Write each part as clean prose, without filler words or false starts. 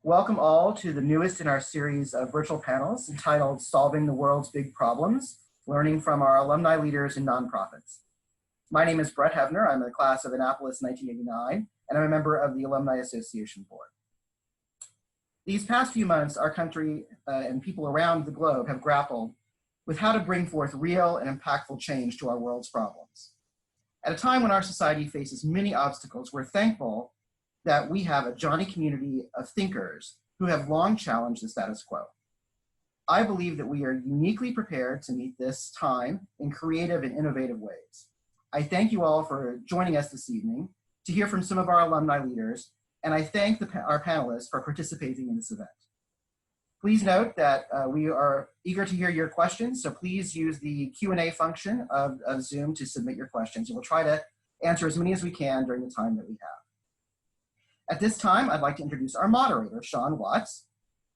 Welcome all to the newest in our series of virtual panels entitled Solving the World's Big Problems, Learning from Our Alumni Leaders in Nonprofits. My name is Brett Hevner. I'm in the class of Annapolis 1989, and I'm a member of the Alumni Association Board. These past few months, our country and people around the globe have grappled with how to bring forth real and impactful change to our world's problems. At a time when our society faces many obstacles, we're thankful that we have a Johnny community of thinkers who have long challenged the status quo. I believe that we are uniquely prepared to meet this time in creative and innovative ways. I thank you all for joining us this evening to hear from some of our alumni leaders, and I thank our panelists for participating in this event. Please note that we are eager to hear your questions, so please use the Q&A function of Zoom to submit your questions, and we'll try to answer as many as we can during the time that we have. At this time, I'd like to introduce our moderator, Shawn Watts.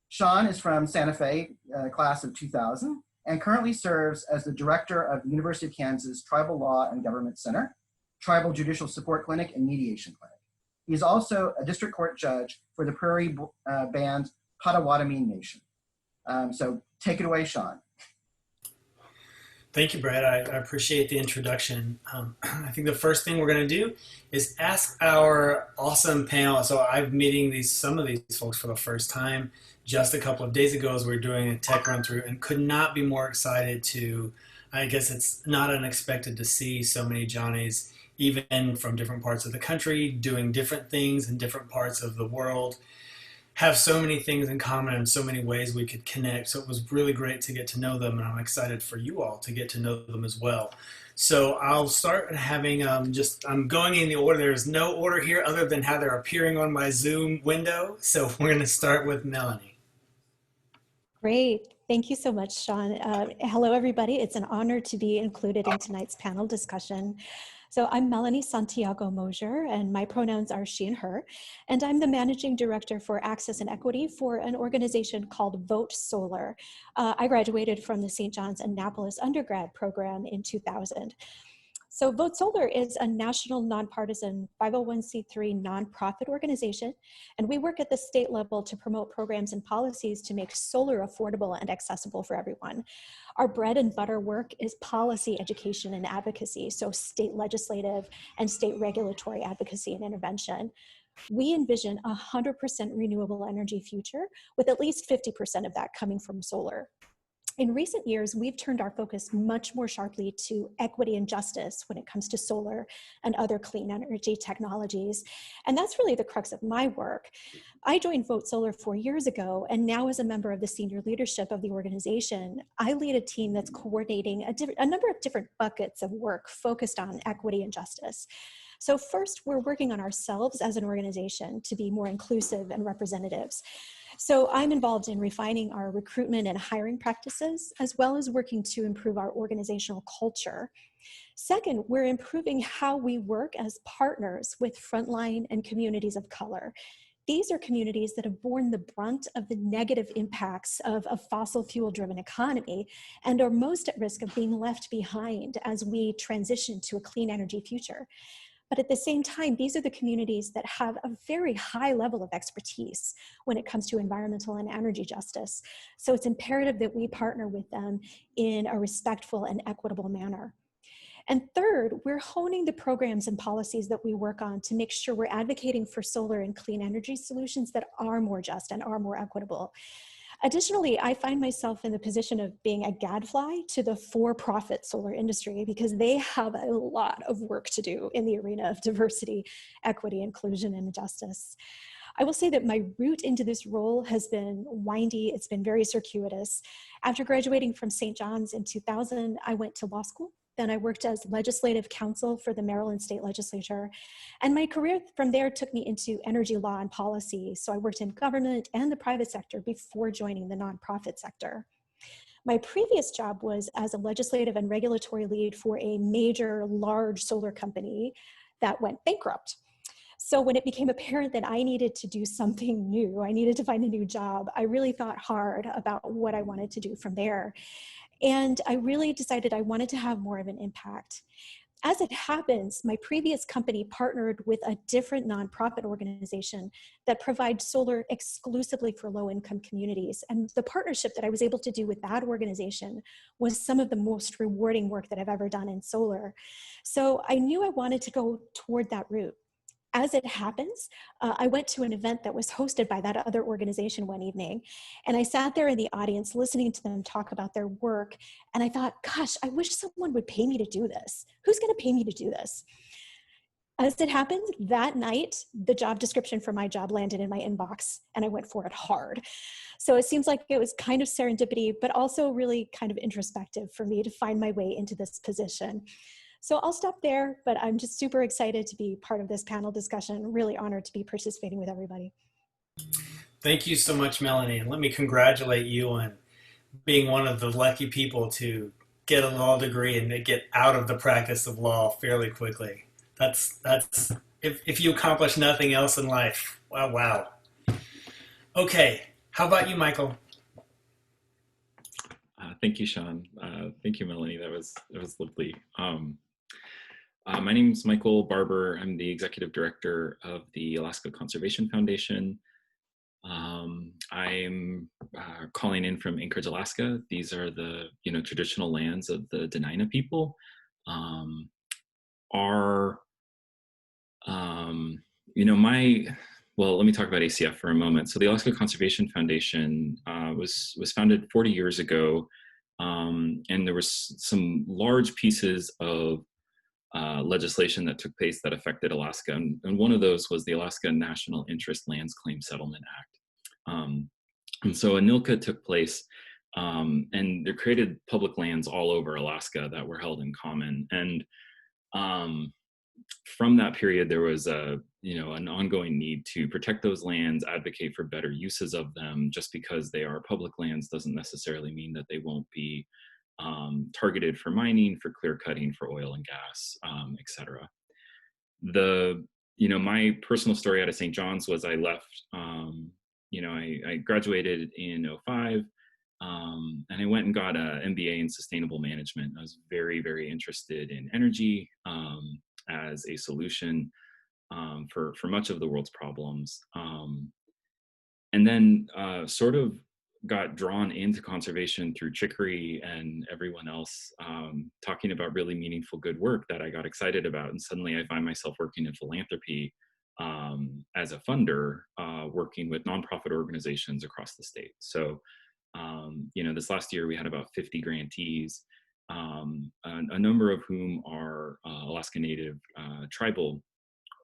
Shawn is from Santa Fe, class of 2000, and currently serves as the director of the University of Kansas Tribal Law and Government Center, Tribal Judicial Support Clinic, and Mediation Clinic. He is also a district court judge for the Prairie Band Potawatomi Nation. So take it away, Shawn. Thank you, Brad. I appreciate the introduction. I think the first thing we're going to do is ask our awesome panel. So I'm meeting some of these folks for the first time just a couple of days ago as we were doing a tech run through, and could not be more excited to, I guess it's not unexpected to see so many Johnnies, even from different parts of the country, doing different things in different parts of the world, have so many things in common and so many ways we could connect. So it was really great to get to know them, and I'm excited for you all to get to know them as well. So I'll start having I'm going in the order. There's no order here other than how they're appearing on my Zoom window. So we're going to start with Melanie. Great. Thank you so much, Shawn. Hello, everybody. It's an honor to be included in tonight's panel discussion. So I'm Melanie Santiago-Mosier, and my pronouns are she and her, and I'm the managing director for access and equity for an organization called Vote Solar. I graduated from the St. John's Annapolis undergrad program in 2000. So Vote Solar is a national nonpartisan 501c3 nonprofit organization, and we work at the state level to promote programs and policies to make solar affordable and accessible for everyone. Our bread and butter work is policy education and advocacy, so state legislative and state regulatory advocacy and intervention. We envision a 100% renewable energy future with at least 50% of that coming from solar. In recent years, we've turned our focus much more sharply to equity and justice when it comes to solar and other clean energy technologies. And that's really the crux of my work. I joined Vote Solar 4 years ago, and now as a member of the senior leadership of the organization, I lead a team that's coordinating a number of different buckets of work focused on equity and justice. So first, we're working on ourselves as an organization to be more inclusive and representatives. So I'm involved in refining our recruitment and hiring practices, as well as working to improve our organizational culture. Second, we're improving how we work as partners with frontline and communities of color. These are communities that have borne the brunt of the negative impacts of a fossil fuel-driven economy and are most at risk of being left behind as we transition to a clean energy future. But at the same time, these are the communities that have a very high level of expertise when it comes to environmental and energy justice. So it's imperative that we partner with them in a respectful and equitable manner. And third, we're honing the programs and policies that we work on to make sure we're advocating for solar and clean energy solutions that are more just and are more equitable. Additionally, I find myself in the position of being a gadfly to the for-profit solar industry because they have a lot of work to do in the arena of diversity, equity, inclusion, and justice. I will say that my route into this role has been windy. It's been very circuitous. After graduating from St. John's in 2000, I went to law school. Then I worked as legislative counsel for the Maryland State Legislature. And my career from there took me into energy law and policy. So I worked in government and the private sector before joining the nonprofit sector. My previous job was as a legislative and regulatory lead for a major large solar company that went bankrupt. So when it became apparent that I needed to do something new, I needed to find a new job, I really thought hard about what I wanted to do from there. And I really decided I wanted to have more of an impact. As it happens, my previous company partnered with a different nonprofit organization that provides solar exclusively for low-income communities. And the partnership that I was able to do with that organization was some of the most rewarding work that I've ever done in solar. So I knew I wanted to go toward that route. As it happens, I went to an event that was hosted by that other organization one evening, and I sat there in the audience listening to them talk about their work, and I thought, gosh, I wish someone would pay me to do this. Who's going to pay me to do this? As it happened, that night, the job description for my job landed in my inbox, and I went for it hard. So it seems like it was kind of serendipity, but also really kind of introspective for me to find my way into this position. So I'll stop there, but I'm just super excited to be part of this panel discussion. Really honored to be participating with everybody. Thank you so much, Melanie. And let me congratulate you on being one of the lucky people to get a law degree and to get out of the practice of law fairly quickly. That's if you accomplish nothing else in life. Wow. Okay, how about you, Michael? Thank you, Shawn. Thank you, Melanie. That was lovely. My name is Michael Barber. I'm the executive director of the Alaska Conservation Foundation. I'm calling in from Anchorage, Alaska. These are the traditional lands of the Dena'ina people. Well, let me talk about ACF for a moment. So the Alaska Conservation Foundation was founded 40 years ago, and there was some large pieces of legislation that took place that affected Alaska. And one of those was the Alaska National Interest Lands Claim Settlement Act. And so ANILCA took place, and they created public lands all over Alaska that were held in common. And from that period, there was an ongoing need to protect those lands, advocate for better uses of them. Just because they are public lands doesn't necessarily mean that they won't be targeted for mining, for clear cutting, for oil and gas, etc. My personal story out of St. John's was I left, I graduated in 2005, and I went and got an MBA in sustainable management. I was very, very interested in energy as a solution for much of the world's problems. And then sort of got drawn into conservation through Chicory and everyone else talking about really meaningful good work that I got excited about. And suddenly I find myself working in philanthropy as a funder, working with nonprofit organizations across the state. So, this last year we had about 50 grantees, a number of whom are Alaska Native tribal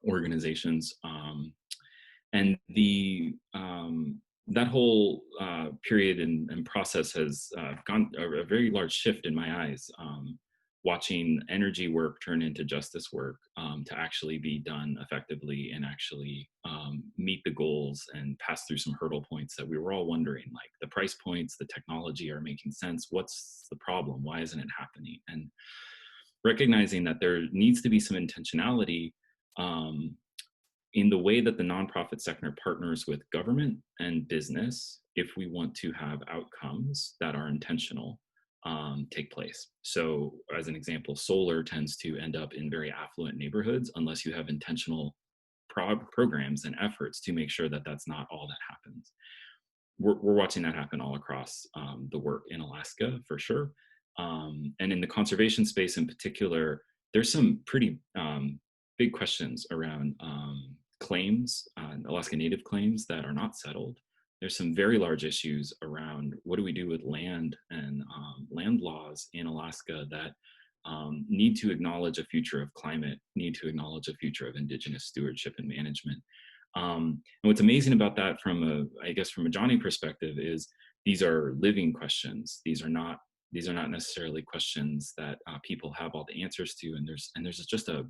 organizations. And that whole period and process has gone a very large shift in my eyes, watching energy work turn into justice work to actually be done effectively and actually meet the goals and pass through some hurdle points that we were all wondering, like the price points, the technology are making sense. What's the problem? Why isn't it happening? And recognizing that there needs to be some intentionality in the way that the nonprofit sector partners with government and business if we want to have outcomes that are intentional take place. So as an example, solar tends to end up in very affluent neighborhoods unless you have intentional programs and efforts to make sure that that's not all that happens. We're watching that happen all across the work in Alaska for sure. And in the conservation space in particular, there's some pretty big questions around claims, Alaska Native claims that are not settled. There's some very large issues around what do we do with land and land laws in Alaska that need to acknowledge a future of climate, need to acknowledge a future of Indigenous stewardship and management. And what's amazing about that from a Johnny perspective is these are living questions. These are not necessarily questions that people have all the answers to, and there's just a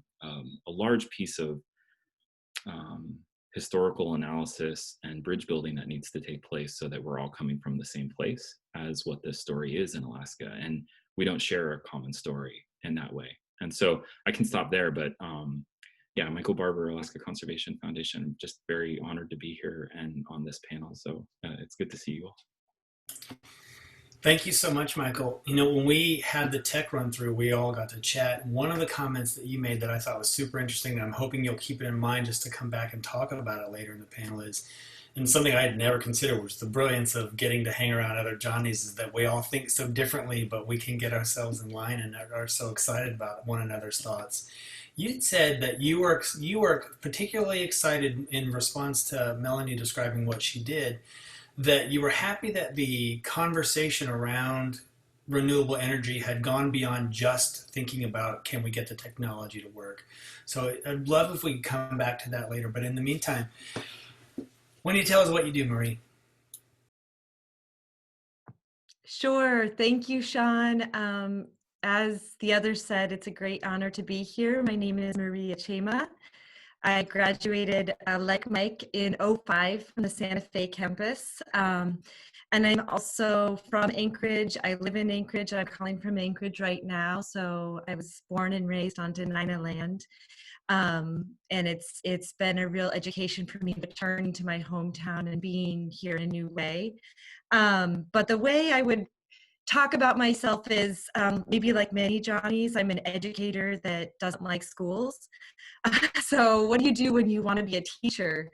large piece of historical analysis and bridge building that needs to take place so that we're all coming from the same place as what this story is in Alaska, and we don't share a common story in that way. And so I can stop there, but Michael Barber, Alaska Conservation Foundation, just very honored to be here and on this panel. So it's good to see you all. Thank you so much, Michael. You know, when we had the tech run through, we all got to chat. One of the comments that you made that I thought was super interesting, and I'm hoping you'll keep it in mind just to come back and talk about it later in the panel is, and something I had never considered was the brilliance of getting to hang around other Johnnies is that we all think so differently, but we can get ourselves in line and are so excited about one another's thoughts. You said that you were particularly excited in response to Melanie describing what she did, that you were happy that the conversation around renewable energy had gone beyond just thinking about can we get the technology to work. So I'd love if we could come back to that later. But in the meantime, why don't you tell us what you do, Marie? Sure. Thank you, Shawn. As the others said, it's a great honor to be here. My name is Marie Acemah. I graduated, like Mike, in '05 from the Santa Fe campus. And I'm also from Anchorage. I live in Anchorage. I'm calling from Anchorage right now. So I was born and raised on Dena'ina land. And it's been a real education for me returning to my hometown and being here in a new way. But the way I would talk about myself is maybe like many Johnnies, I'm an educator that doesn't like schools. So what do you do when you want to be a teacher,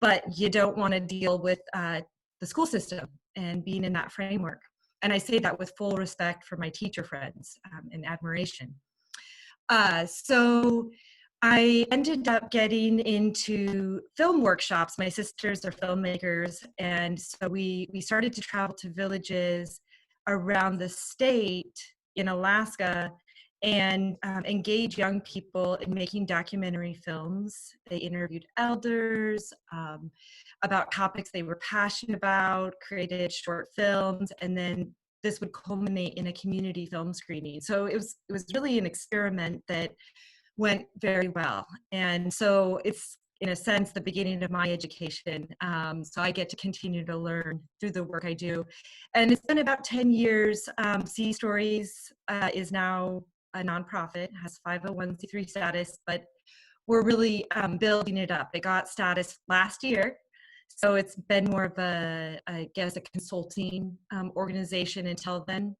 but you don't want to deal with the school system and being in that framework? And I say that with full respect for my teacher friends and admiration. So I ended up getting into film workshops. My sisters are filmmakers, and so we started to travel to villages around the state in Alaska and engage young people in making documentary films. They interviewed elders about topics they were passionate about, created short films, and then this would culminate in a community film screening. So it was really an experiment that went very well. And so it's, in a sense, the beginning of my education. So I get to continue to learn through the work I do. And it's been about 10 years. Sea Stories is now a nonprofit, has 501c3 status, but we're really building it up. It got status last year. So it's been more of I guess, a consulting organization until then.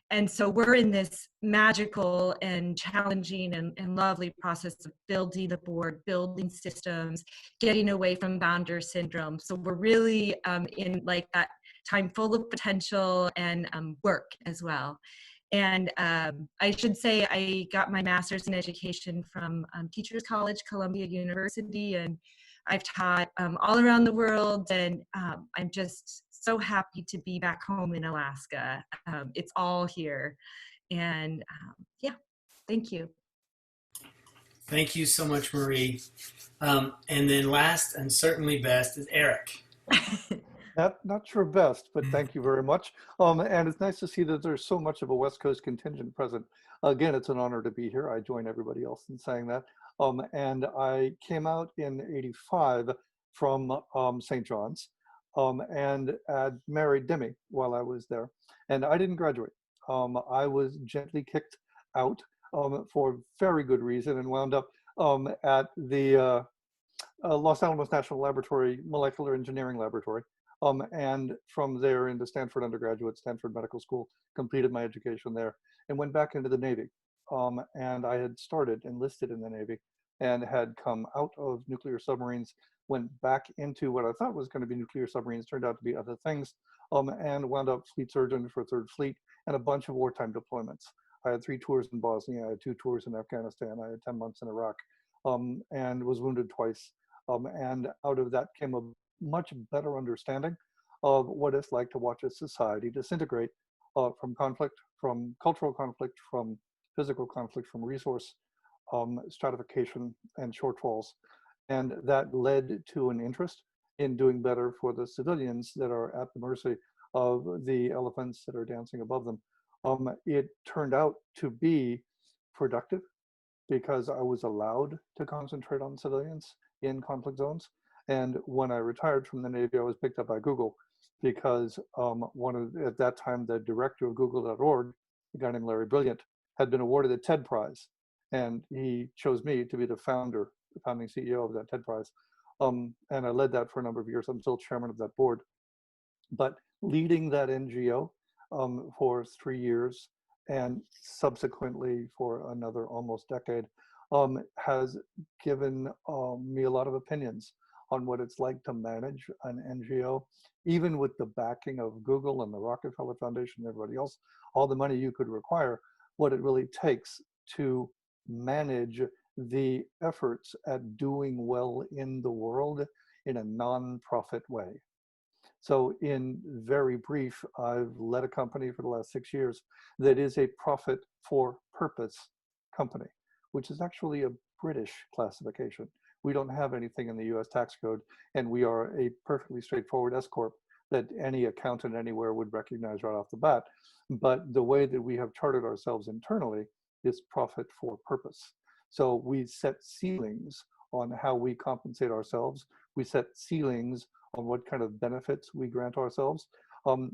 And so we're in this magical and challenging and lovely process of building the board, building systems, getting away from founder syndrome. So we're really in like that time full of potential and work as well. And I should say I got my master's in education from Teachers College, Columbia University, and I've taught all around the world, and I'm just so happy to be back home in Alaska. It's all here. And yeah, thank you. Thank you so much, Marie. And then last and certainly best is Eric. Not sure best, but thank you very much. And it's nice to see that there's so much of a West Coast contingent present. Again, it's an honor to be here. I join everybody else in saying that. And I came out in '85 from St. John's and had married Demi while I was there. And I didn't graduate. I was gently kicked out for very good reason and wound up at the Los Alamos National Laboratory, Molecular Engineering Laboratory. And from there into Stanford undergraduate, Stanford Medical School, completed my education there and went back into the Navy. And I had started enlisted in the Navy and had come out of nuclear submarines, went back into what I thought was going to be nuclear submarines, turned out to be other things, and wound up fleet surgeon for 3rd Fleet and a bunch of wartime deployments. I had 3 tours in Bosnia, I had 2 tours in Afghanistan, I had 10 months in Iraq, and was wounded twice. And out of that came a much better understanding of what it's like to watch a society disintegrate from conflict, from cultural conflict, from physical conflict, from resource stratification and shortfalls. And that led to an interest in doing better for the civilians that are at the mercy of the elephants that are dancing above them. It turned out to be productive because I was allowed to concentrate on civilians in conflict zones. And when I retired from the Navy, I was picked up by Google because at that time, the director of Google.org, a guy named Larry Brilliant, had been awarded a TED Prize. And he chose me to be the founding CEO of that TED Prize. And I led that for a number of years. I'm still chairman of that board. But leading that NGO for 3 years, and subsequently for another almost decade, has given me a lot of opinions on what it's like to manage an NGO, even with the backing of Google and the Rockefeller Foundation and everybody else, all the money you could require, what it really takes to manage the efforts at doing well in the world in a non-profit way. So in very brief, I've led a company for the last 6 years that is a profit for purpose company, which is actually a British classification. We don't have anything in the US tax code, and we are a perfectly straightforward S Corp that any accountant anywhere would recognize right off the bat. But the way that we have chartered ourselves internally is profit for purpose. So we set ceilings on how we compensate ourselves. We set ceilings on what kind of benefits we grant ourselves.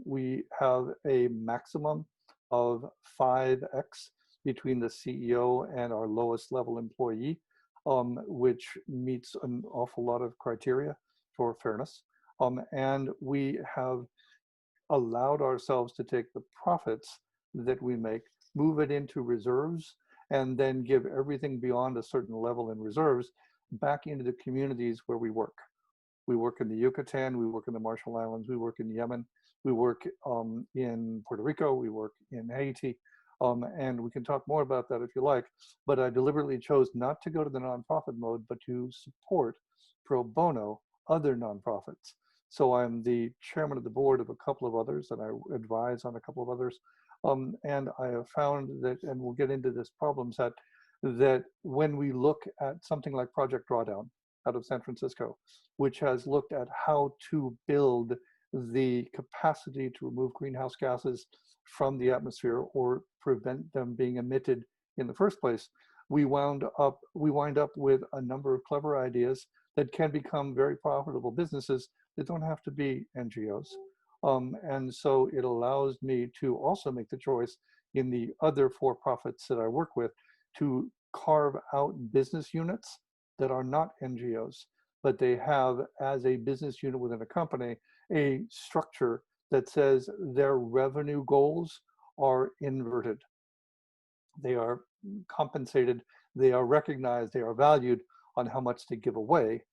We have a maximum of 5x between the CEO and our lowest level employee, which meets an awful lot of criteria for fairness. And we have allowed ourselves to take the profits that we make, move it into reserves, and then give everything beyond a certain level in reserves back into the communities where we work. We work in the Yucatan, we work in the Marshall Islands, we work in Yemen, we work in Puerto Rico, we work in Haiti, and we can talk more about that if you like, but I deliberately chose not to go to the nonprofit mode, but to support pro bono other nonprofits. So I'm the chairman of the board of a couple of others, and I advise on a couple of others. And I have found that, and we'll get into this problem set, that when we look at something like Project Drawdown out of San Francisco, which has looked at how to build the capacity to remove greenhouse gases from the atmosphere or prevent them being emitted in the first place, we wind up with a number of clever ideas that can become very profitable businesses that don't have to be NGOs. And so it allows me to also make the choice in the other for-profits that I work with to carve out business units that are not NGOs, but they have, as a business unit within a company, a structure that says their revenue goals are inverted. They are compensated, they are recognized, they are valued on how much they give away,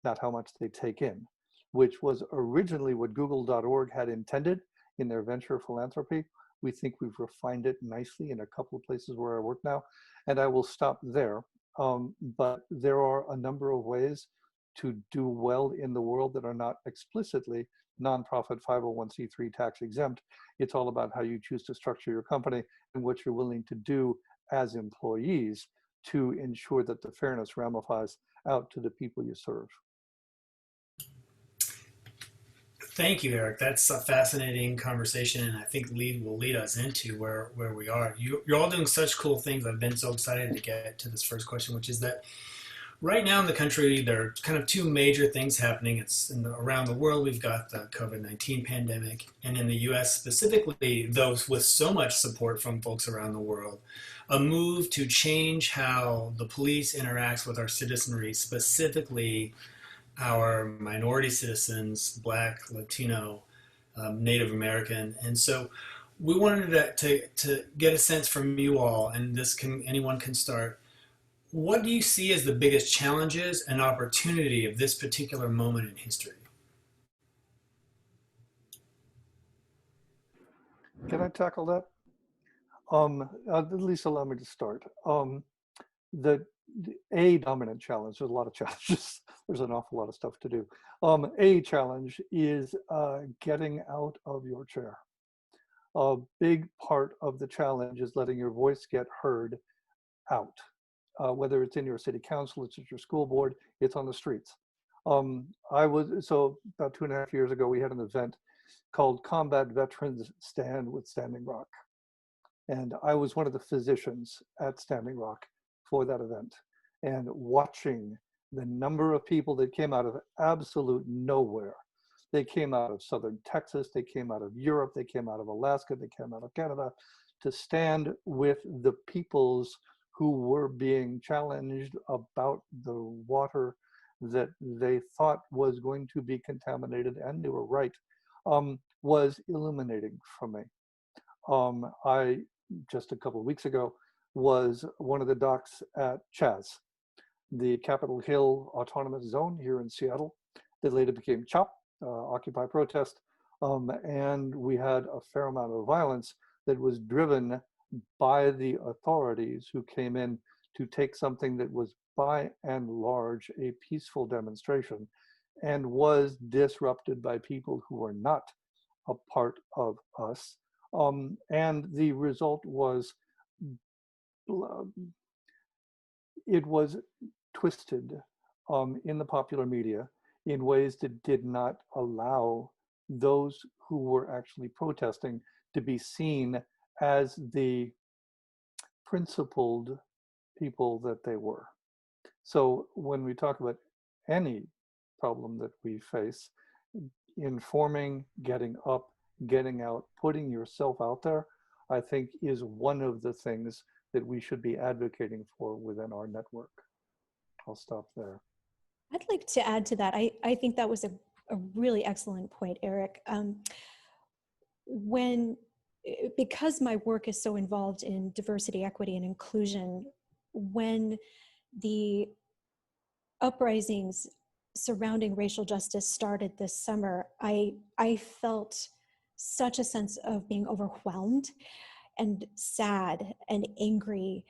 not how much they take in, which was originally what Google.org had intended in their venture philanthropy. We think we've refined it nicely in a couple of places where I work now, and I will stop there. But there are a number of ways to do well in the world that are not explicitly nonprofit 501c3 tax exempt. It's all about how you choose to structure your company and what you're willing to do as employees to ensure that the fairness ramifies out to the people you serve. Thank you, Eric. That's a fascinating conversation, and I think will lead us into where we are. You're all doing such cool things. I've been so excited to get to this first question, which is that right now in the country, there are kind of two major things happening. Around the world, we've got the COVID-19 pandemic, and in the US specifically, those with so much support from folks around the world, a move to change how the police interacts with our citizenry, specifically our minority citizens, Black, Latino, Native American. And so we wanted to get a sense from you all, and anyone can start. What do you see as the biggest challenges and opportunity of this particular moment in history? Can I tackle that? At least allow me to start. The dominant challenge, there's a lot of challenges. There's an awful lot of stuff to do. A challenge is getting out of your chair. A big part of the challenge is letting your voice get heard out. Whether it's in your city council, it's at your school board, it's on the streets. So about 2.5 years ago, we had an event called Combat Veterans Stand with Standing Rock. And I was one of the physicians at Standing Rock for that event, and watching the number of people that came out of absolute nowhere. They came out of Southern Texas, they came out of Europe, they came out of Alaska, they came out of Canada to stand with the peoples who were being challenged about the water that they thought was going to be contaminated, and they were right, was illuminating for me. I, just a couple of weeks ago, was one of the docs at CHAZ, the Capitol Hill Autonomous Zone here in Seattle, that later became CHOP, Occupy Protest. And we had a fair amount of violence that was driven by the authorities who came in to take something that was by and large a peaceful demonstration and was disrupted by people who were not a part of us. And the result was, it was twisted in the popular media in ways that did not allow those who were actually protesting to be seen as the principled people that they were. So when we talk about any problem that we face, informing, getting up, getting out, putting yourself out there, I think is one of the things that we should be advocating for within our network. I'll stop there. I'd like to add to that. I think that was a really excellent point, Eric. Because my work is so involved in diversity, equity, and inclusion, when the uprisings surrounding racial justice started this summer, I felt such a sense of being overwhelmed and sad and angry.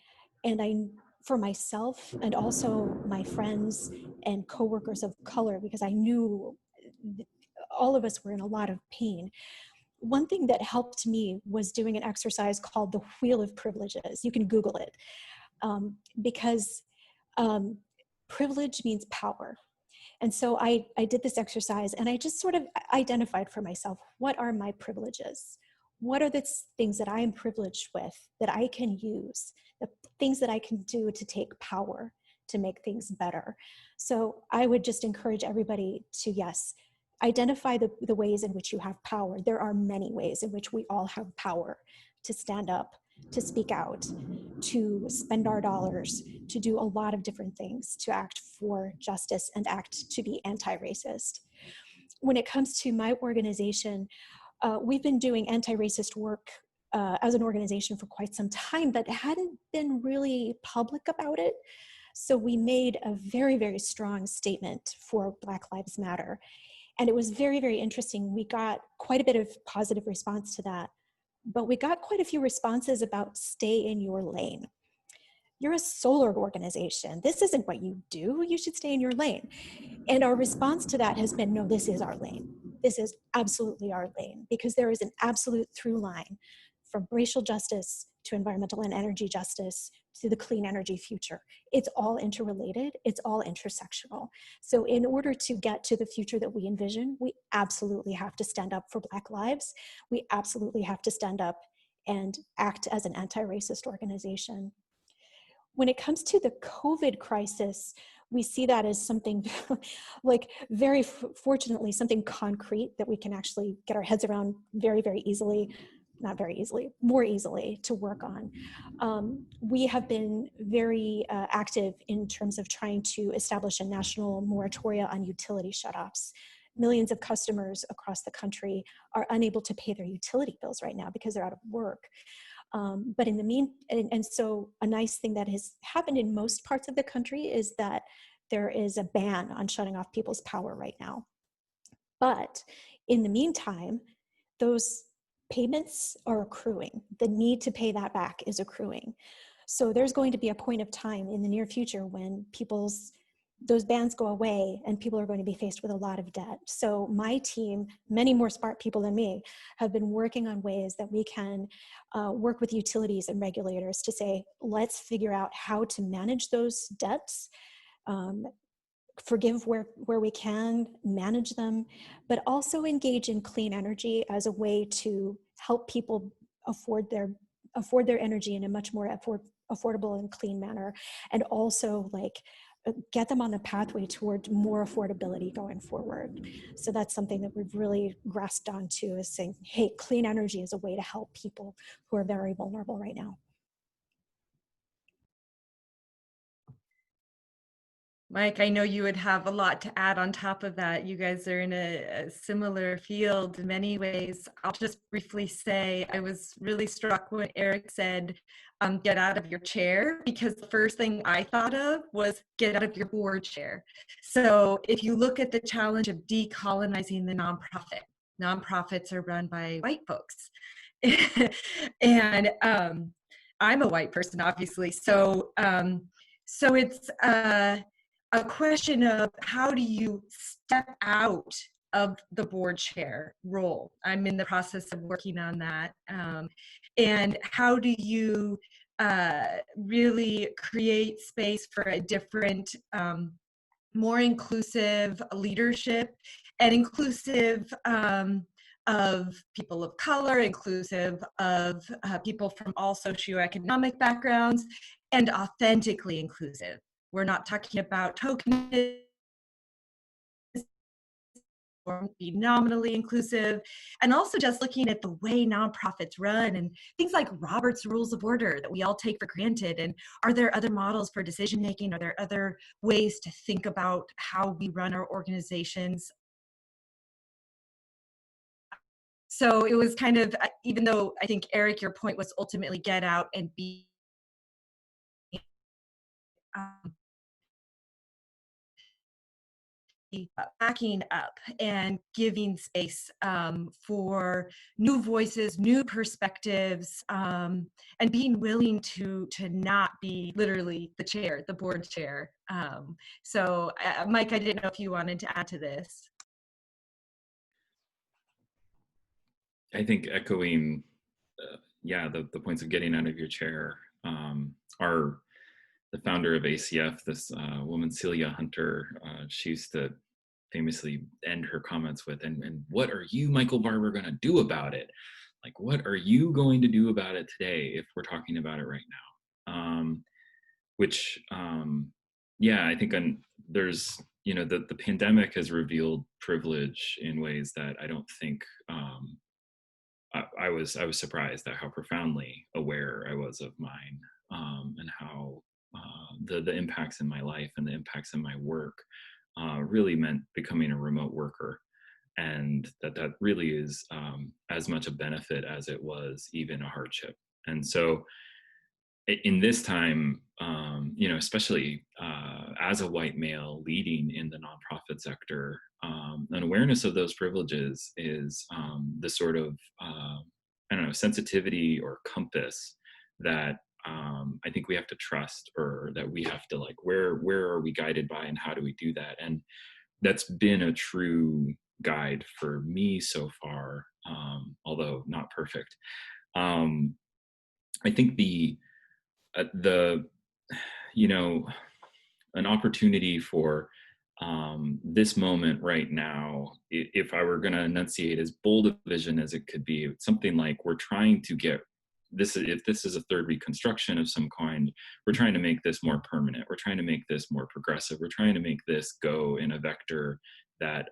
And for myself and also my friends and coworkers of color, because I knew all of us were in a lot of pain. One thing that helped me was doing an exercise called the Wheel of Privileges. You can Google it, because privilege means power. And so I did this exercise and I just sort of identified for myself, what are my privileges? What are the things that I am privileged with that I can use, the things that I can do to take power, to make things better? So I would just encourage everybody to, yes, identify the ways in which you have power. There are many ways in which we all have power to stand up, to speak out, to spend our dollars, to do a lot of different things, to act for justice and act to be anti-racist. When it comes to my organization, we've been doing anti-racist work as an organization for quite some time, but hadn't been really public about it. So we made a very, very strong statement for Black Lives Matter. And it was very, very interesting. We got quite a bit of positive response to that, but we got quite a few responses about stay in your lane. You're a solar organization. This isn't what you do. You should stay in your lane. And our response to that has been, no, this is our lane. This is absolutely our lane, because there is an absolute through line from racial justice to environmental and energy justice to the clean energy future. It's all interrelated. It's all intersectional. So in order to get to the future that we envision, we absolutely have to stand up for Black lives. We absolutely have to stand up and act as an anti-racist organization. When it comes to the COVID crisis, we see that as something like very fortunately, something concrete that we can actually get our heads around very, very easily. Not very easily, more easily to work on. We have been very active in terms of trying to establish a national moratorium on utility shutoffs. Millions of customers across the country are unable to pay their utility bills right now because they're out of work. But in the and so a nice thing that has happened in most parts of the country is that there is a ban on shutting off people's power right now. But in the meantime, those payments are accruing. The need to pay that back is accruing. So there's going to be a point of time in the near future when those bans go away and people are going to be faced with a lot of debt. So my team, many more smart people than me, have been working on ways that we can work with utilities and regulators to say, let's figure out how to manage those debts, forgive where we can, manage them, but also engage in clean energy as a way to help people afford their energy in a much more affordable and clean manner, and also get them on the pathway toward more affordability going forward. So that's something that we've really grasped onto, is saying, hey, clean energy is a way to help people who are very vulnerable right now. Mike, I know you would have a lot to add on top of that. You guys are in a similar field in many ways. I'll just briefly say I was really struck when Eric said, get out of your chair, because the first thing I thought of was get out of your board chair. So if you look at the challenge of decolonizing the nonprofit, nonprofits are run by white folks. And I'm a white person, obviously. So it's a question of how do you step out of the board chair role. I'm in the process of working on that. And how do you really create space for a different, more inclusive leadership and inclusive of people of color, inclusive of people from all socioeconomic backgrounds, and authentically inclusive. We're not talking about tokenism or be nominally inclusive, and also just looking at the way nonprofits run and things like Robert's Rules of Order that we all take for granted. And are there other models for decision making? Are there other ways to think about how we run our organizations? So it was kind of, even though I think, Eric, your point was ultimately get out and be backing up and giving space for new voices, new perspectives, and being willing to not be literally the chair, the board chair. So Mike, I didn't know if you wanted to add to this. I think echoing, yeah, the points of getting out of your chair. Our the founder of ACF, this woman Celia Hunter, she used to famously end her comments with, and what are you, Michael Barber, going to do about it? Like, what are you going to do about it today if we're talking about it right now? Which, yeah, I think there's, you know, the pandemic has revealed privilege in ways that I don't think, I was surprised at how profoundly aware I was of mine, and how the impacts in my life and the impacts in my work really meant becoming a remote worker, and that really is as much a benefit as it was even a hardship. And so in this time, you know, especially as a white male leading in the nonprofit sector, an awareness of those privileges is the sort of, I don't know, sensitivity or compass that I think we have to trust, or that we have to, like, where are we guided by, and how do we do that? And that's been a true guide for me so far, although not perfect. I think the you know, an opportunity for this moment right now, if I were going to enunciate as bold a vision as it could be, it's something like, we're trying to get this, if this is a third reconstruction of some kind, we're trying to make this more permanent, we're trying to make this more progressive, we're trying to make this go in a vector that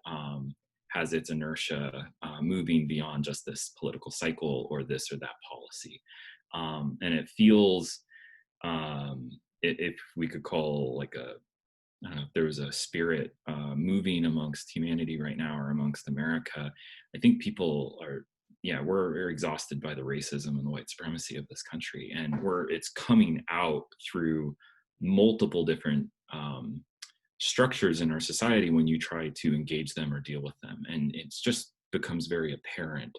has its inertia moving beyond just this political cycle or this or that policy. And it feels, if we could call, like, I don't know, if there was a spirit moving amongst humanity right now, or amongst America, I think people are, yeah, we're exhausted by the racism and the white supremacy of this country, and it's coming out through multiple different structures in our society when you try to engage them or deal with them, and it's just becomes very apparent.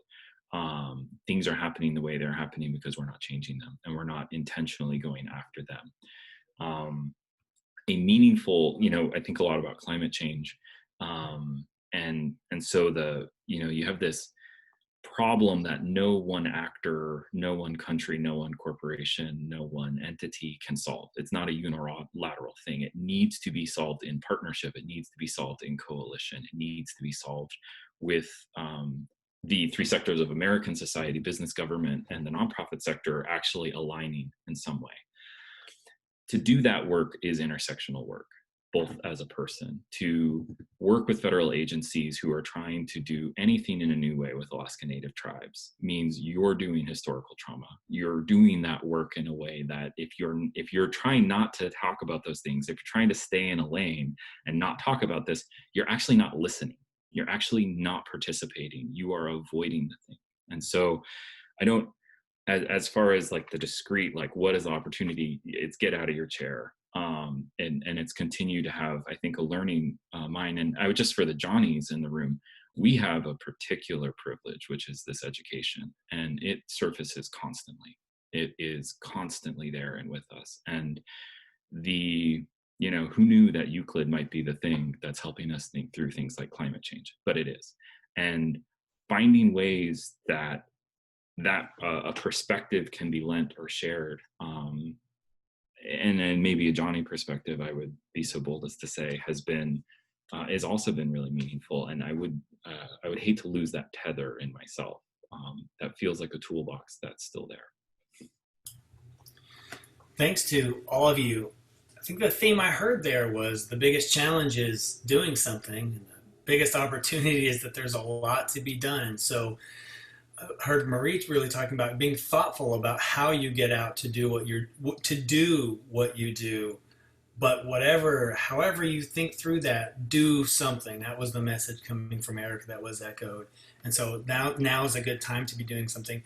Things are happening the way they're happening because we're not changing them, and we're not intentionally going after them. A meaningful, you know, I think a lot about climate change, and so you have this problem that no one actor, no one country, no one corporation, no one entity can solve. It's not a unilateral thing. It needs to be solved in partnership. It needs to be solved in coalition. It needs to be solved with the three sectors of American society: business, government, and the nonprofit sector, actually aligning in some way. To do that work is intersectional work. both as a person, to work with federal agencies who are trying to do anything in a new way with Alaska Native tribes means you're doing historical trauma. You're doing that work in a way that if you're trying not to talk about those things, if you're trying to stay in a lane and not talk about this, you're actually not listening. You're actually not participating. You are avoiding the thing. And so I don't, as far as like the discrete, like what is the opportunity, it's get out of your chair. And it's continue to have, I think, a learning mind. And I would just, for the Johnnies in the room, we have a particular privilege, which is this education, and it surfaces constantly. It is constantly there and with us. And who knew that Euclid might be the thing that's helping us think through things like climate change, but it is. And finding ways that a perspective can be lent or shared, and then maybe a Johnny perspective, I would be so bold as to say, has also been really meaningful. And I would hate to lose that tether in myself. That feels like a toolbox that's still there. Thanks to all of you. I think the theme I heard there was the biggest challenge is doing something, and the biggest opportunity is that there's a lot to be done. And so heard Marie really talking about being thoughtful about how you get out to do what you do, but however you think through that, do something. That was the message coming from Eric that was echoed. And so now is a good time to be doing something.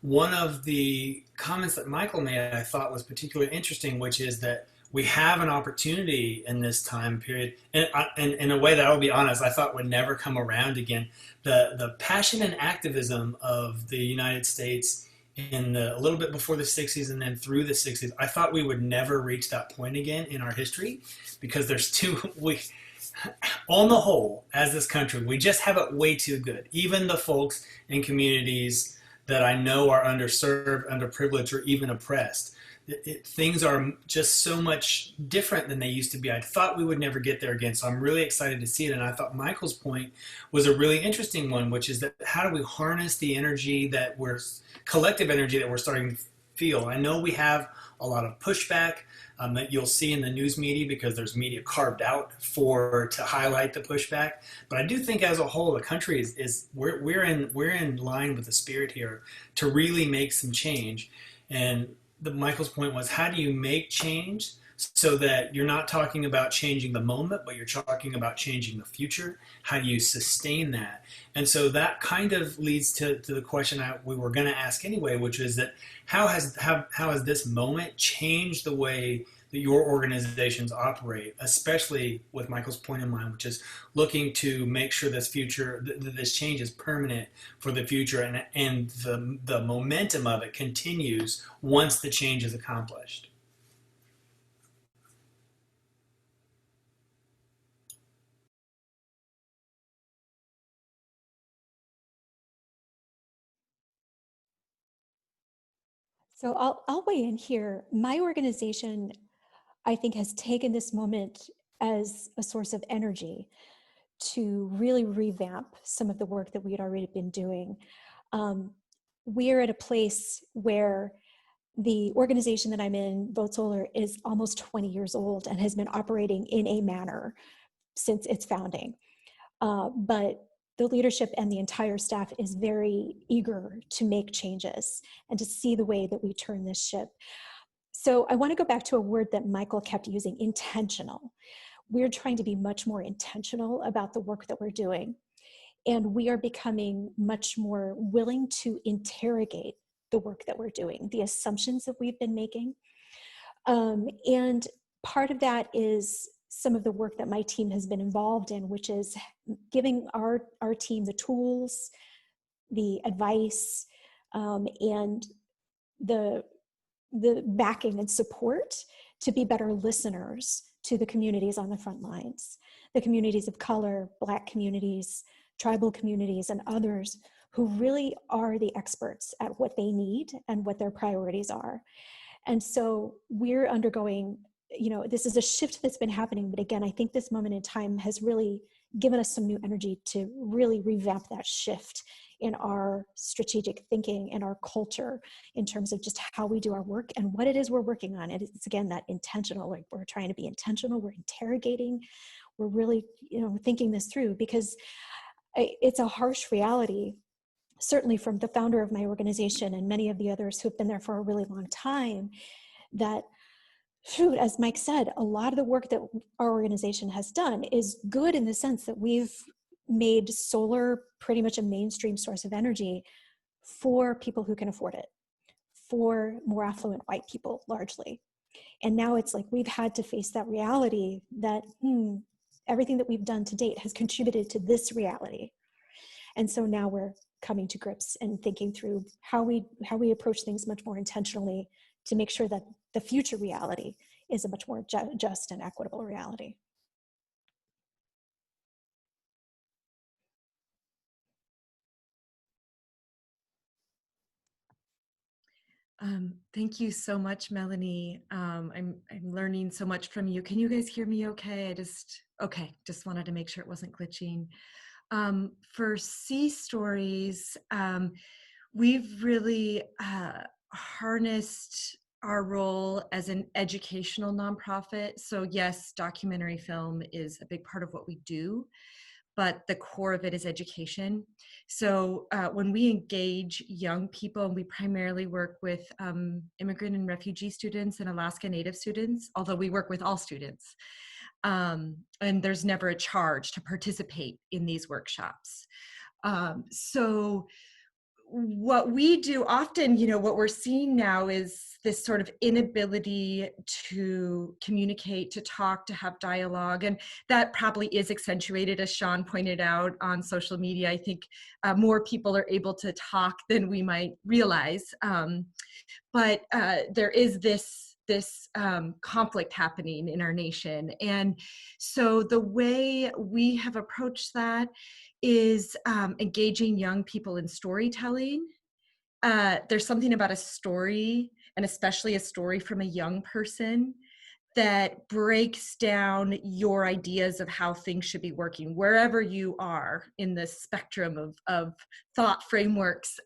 One of the comments that Michael made I thought was particularly interesting, which is that we have an opportunity in this time period, and in a way that, I'll be honest, I thought would never come around again. The passion and activism of the United States a little bit before the 60s and then through the 60s, I thought we would never reach that point again in our history, because on the whole, as this country, we just have it way too good. Even the folks in communities that I know are underserved, underprivileged, or even oppressed, things are just so much different than they used to be. I thought we would never get there again, so I'm really excited to see it. And I thought Michael's point was a really interesting one, which is that how do we harness the energy collective energy that we're starting to feel? I know we have a lot of pushback that you'll see in the news media, because there's media carved out to highlight the pushback. But I do think as a whole, the country we're in line with the spirit here to really make some change. And Michael's point was, how do you make change so that you're not talking about changing the moment, but you're talking about changing the future? How do you sustain that? And so that kind of leads to the question we were going to ask anyway, which is that how has this moment changed the way that your organizations operate, especially with Michael's point in mind, which is looking to make sure this change is permanent for the future, and the momentum of it continues once the change is accomplished. So I'll weigh in here. My organization, I think, has taken this moment as a source of energy to really revamp some of the work that we had already been doing. We're at a place where the organization that I'm in, Vote Solar, is almost 20 years old and has been operating in a manner since its founding. But the leadership and the entire staff is very eager to make changes and to see the way that we turn this ship. So I want to go back to a word that Michael kept using, intentional. We're trying to be much more intentional about the work that we're doing. And we are becoming much more willing to interrogate the work that we're doing, the assumptions that we've been making. And part of that is some of the work that my team has been involved in, which is giving our team the tools, the advice, and the backing and support to be better listeners to the communities on the front lines, the communities of color, Black communities, tribal communities, and others who really are the experts at what they need and what their priorities are. And so we're undergoing, this is a shift that's been happening, but again, I think this moment in time has really given us some new energy to really revamp that shift in our strategic thinking and our culture in terms of just how we do our work and what it is we're working on. And it's again, that intentional, like we're trying to be intentional, we're interrogating, we're really, thinking this through, because it's a harsh reality, certainly from the founder of my organization and many of the others who've been there for a really long time, that, shoot, as Mike said, a lot of the work that our organization has done is good in the sense that we've made solar pretty much a mainstream source of energy for people who can afford it, for more affluent white people largely. And now it's like we've had to face that reality that everything that we've done to date has contributed to this reality. And so now we're coming to grips and thinking through how we approach things much more intentionally to make sure that the future reality is a much more just and equitable reality. Thank you so much, Melanie. I'm learning so much from you. Can you guys hear me okay? Just wanted to make sure it wasn't glitching. For C Stories, we've really harnessed our role as an educational nonprofit. So yes, documentary film is a big part of what we do, but the core of it is education. So when we engage young people, and we primarily work with immigrant and refugee students and Alaska Native students, although we work with all students, and there's never a charge to participate in these workshops. So what we do often, what we're seeing now is this sort of inability to communicate, to talk, to have dialogue. And that probably is accentuated, as Shawn pointed out, on social media. I think more people are able to talk than we might realize. But there is this conflict happening in our nation. And so the way we have approached that is engaging young people in storytelling. There's something about a story, and especially a story from a young person, that breaks down your ideas of how things should be working, wherever you are in the spectrum of thought frameworks.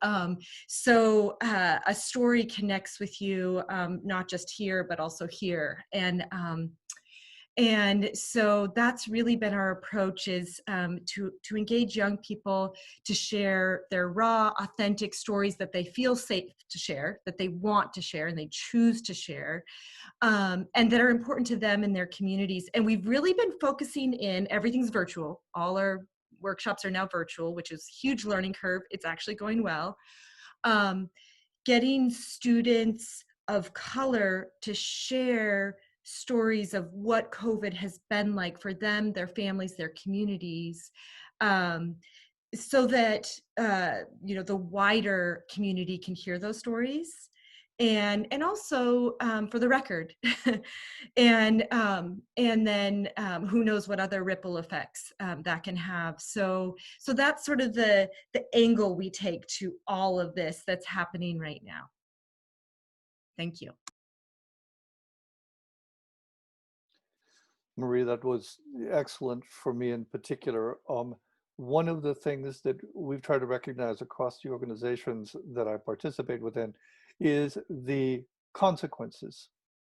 So a story connects with you, not just here, but also here. And so that's really been our approach, is to engage young people to share their raw, authentic stories that they feel safe to share, that they want to share and they choose to share, and that are important to them and their communities. And we've really been focusing everything's virtual. All our workshops are now virtual, which is a huge learning curve. It's actually going well. Getting students of color to share stories of what COVID has been like for them, their families, their communities, so that the wider community can hear those stories, and also for the record, and then who knows what other ripple effects that can have. So that's sort of the angle we take to all of this that's happening right now. Thank you. Marie, that was excellent for me in particular. One of the things that we've tried to recognize across the organizations that I participate within is the consequences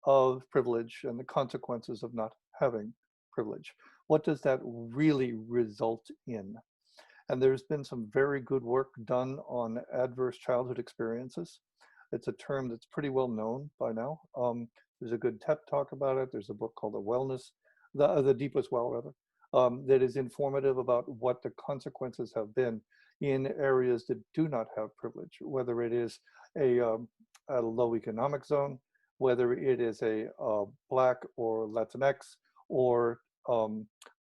of privilege and the consequences of not having privilege. What does that really result in? And there's been some very good work done on adverse childhood experiences. It's a term that's pretty well known by now. There's a good TED talk about it. There's a book called The Deepest Well, rather, that is informative about what the consequences have been in areas that do not have privilege, whether it is a low economic zone, whether it is a Black or Latinx or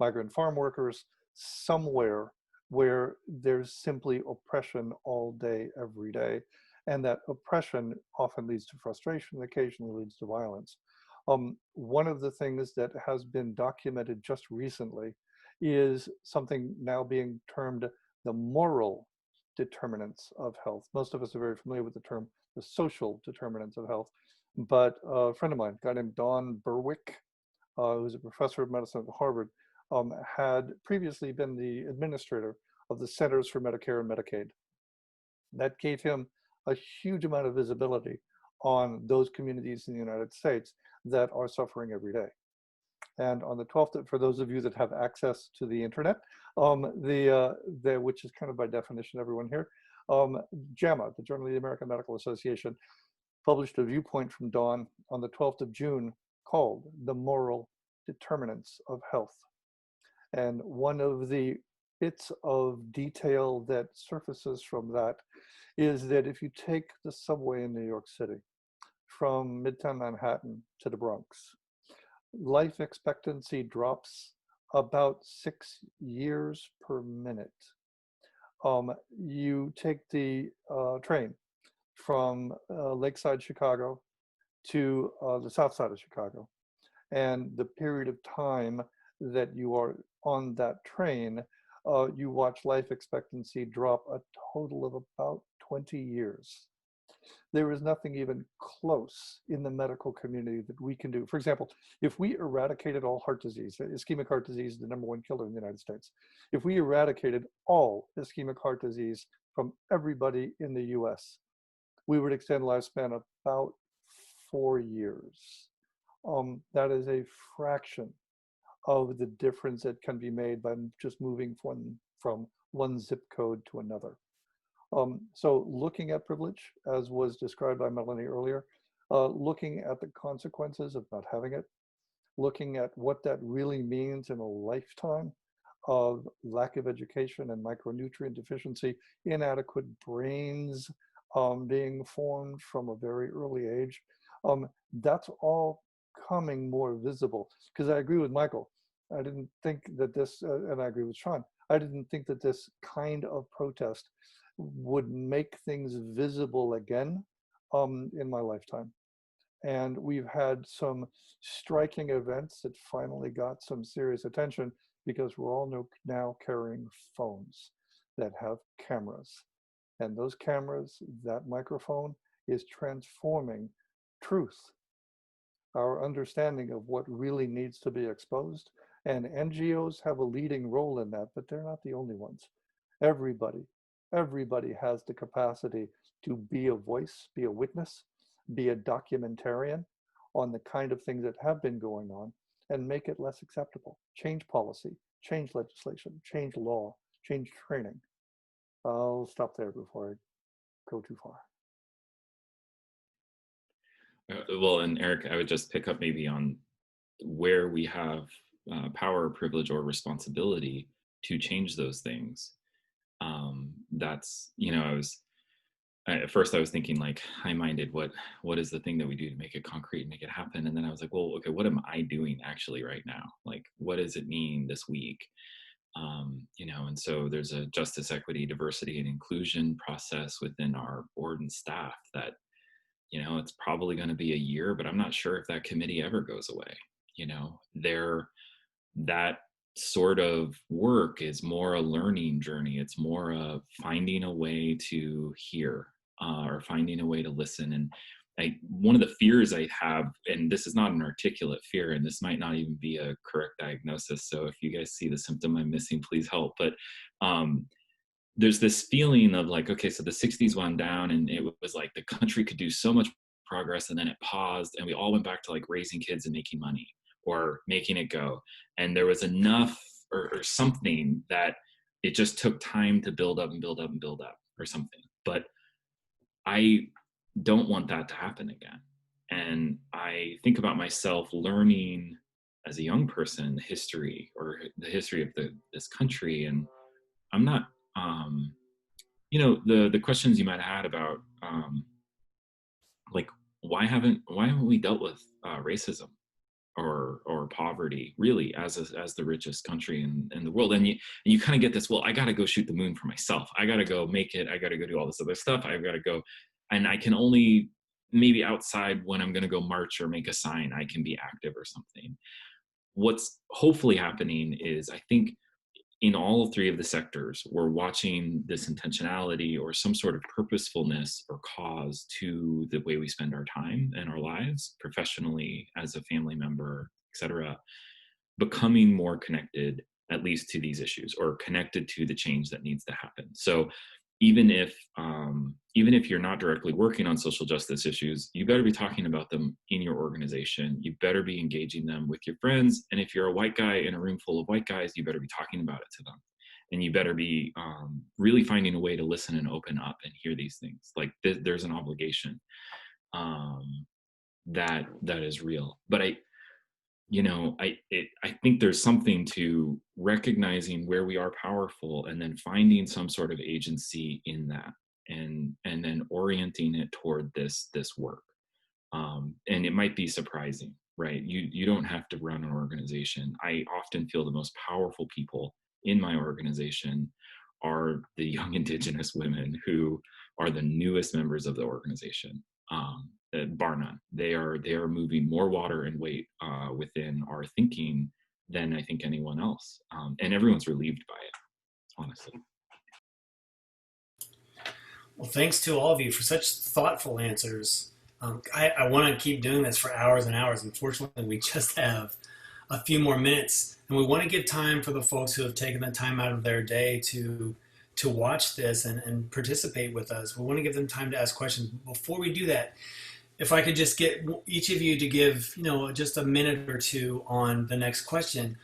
migrant farm workers, somewhere where there's simply oppression all day, every day. And that oppression often leads to frustration, occasionally leads to violence. One of the things that has been documented just recently is something now being termed the moral determinants of health. Most of us are very familiar with the term the social determinants of health, but a friend of mine, a guy named Don Berwick, who's a professor of medicine at Harvard, had previously been the administrator of the Centers for Medicare and Medicaid That gave him a huge amount of visibility on those communities in the United States that are suffering every day. And on the 12th, for those of you that have access to the internet, which is kind of by definition everyone here, JAMA, the Journal of the American Medical Association, published a viewpoint from Dawn on the 12th of June called The Moral Determinants of Health. And one of the bits of detail that surfaces from that is that if you take the subway in New York City from Midtown Manhattan to the Bronx, life expectancy drops about 6 years per minute. You take the train from Lakeside, Chicago to the south side of Chicago, and the period of time that you are on that train, you watch life expectancy drop a total of about 20 years. There is nothing even close in the medical community that we can do. For example, if we eradicated all heart disease, ischemic heart disease is the #1 killer in the United States. If we eradicated all ischemic heart disease from everybody in the US, we would extend lifespan about 4 years. That is a fraction of the difference that can be made by just moving from one zip code to another. So looking at privilege, as was described by Melanie earlier, looking at the consequences of not having it, looking at what that really means in a lifetime of lack of education and micronutrient deficiency, inadequate brains being formed from a very early age, that's all becoming more visible. Because I agree with Michael. I didn't think that this, and I agree with Shawn, I didn't think that this kind of protest would make things visible again in my lifetime. And we've had some striking events that finally got some serious attention because we're all now carrying phones that have cameras. And those cameras, that microphone is transforming truth, our understanding of what really needs to be exposed. And NGOs have a leading role in that, but they're not the only ones. Everybody has the capacity to be a voice, be a witness, be a documentarian on the kind of things that have been going on and make it less acceptable. Change policy, change legislation, change law, change training. I'll stop there before I go too far. Well, and Eric, I would just pick up maybe on where we have power, privilege, or responsibility to change those things. That's, at first I was thinking like high-minded, what is the thing that we do to make it concrete and make it happen? And then I was like, well, okay, what am I doing actually right now? Like, what does it mean this week? And so there's a justice, equity, diversity, and inclusion process within our board and staff that, it's probably going to be a year, but I'm not sure if that committee ever goes away. That sort of work is more a learning journey. It's more of finding a way to hear or finding a way to listen. And one of the fears I have, and this is not an articulate fear, and this might not even be a correct diagnosis, so if you guys see the symptom I'm missing, please help. But there's this feeling of like, okay, so the 60s went down and it was like the country could do so much progress, and then it paused and we all went back to like raising kids and making money or making it go. And there was enough or something that it just took time to build up and build up and build up or something. But I don't want that to happen again. And I think about myself learning as a young person history or the history of this country. And I'm not, the questions you might have had about like, why haven't we dealt with racism or poverty really as the richest country in the world? And you kind of get this, well, I got to go shoot the moon for myself. I got to go make it. I got to go do all this other stuff. I've got to go. And I can only maybe outside when I'm going to go march or make a sign, I can be active or something. What's hopefully happening is I think in all three of the sectors, we're watching this intentionality or some sort of purposefulness or cause to the way we spend our time and our lives, professionally, as a family member, et cetera, becoming more connected, at least to these issues, or connected to the change that needs to happen. So even if you're not directly working on social justice issues, you better be talking about them in your organization. You better be engaging them with your friends. And if you're a white guy in a room full of white guys, you better be talking about it to them. And you better be really finding a way to listen and open up and hear these things. Like there's an obligation that is real. But I think there's something to recognizing where we are powerful and then finding some sort of agency in that, and then orienting it toward this work. And it might be surprising, right? You don't have to run an organization. I often feel the most powerful people in my organization are the young Indigenous women who are the newest members of the organization. Bar none. They are moving more water and weight within our thinking than I think anyone else. And everyone's relieved by it, honestly. Well, thanks to all of you for such thoughtful answers. I want to keep doing this for hours and hours. Unfortunately, we just have a few more minutes, and we want to give time for the folks who have taken the time out of their day to watch this and participate with us. We want to give them time to ask questions. Before we do that, if I could just get each of you to give, just a minute or two on the next question,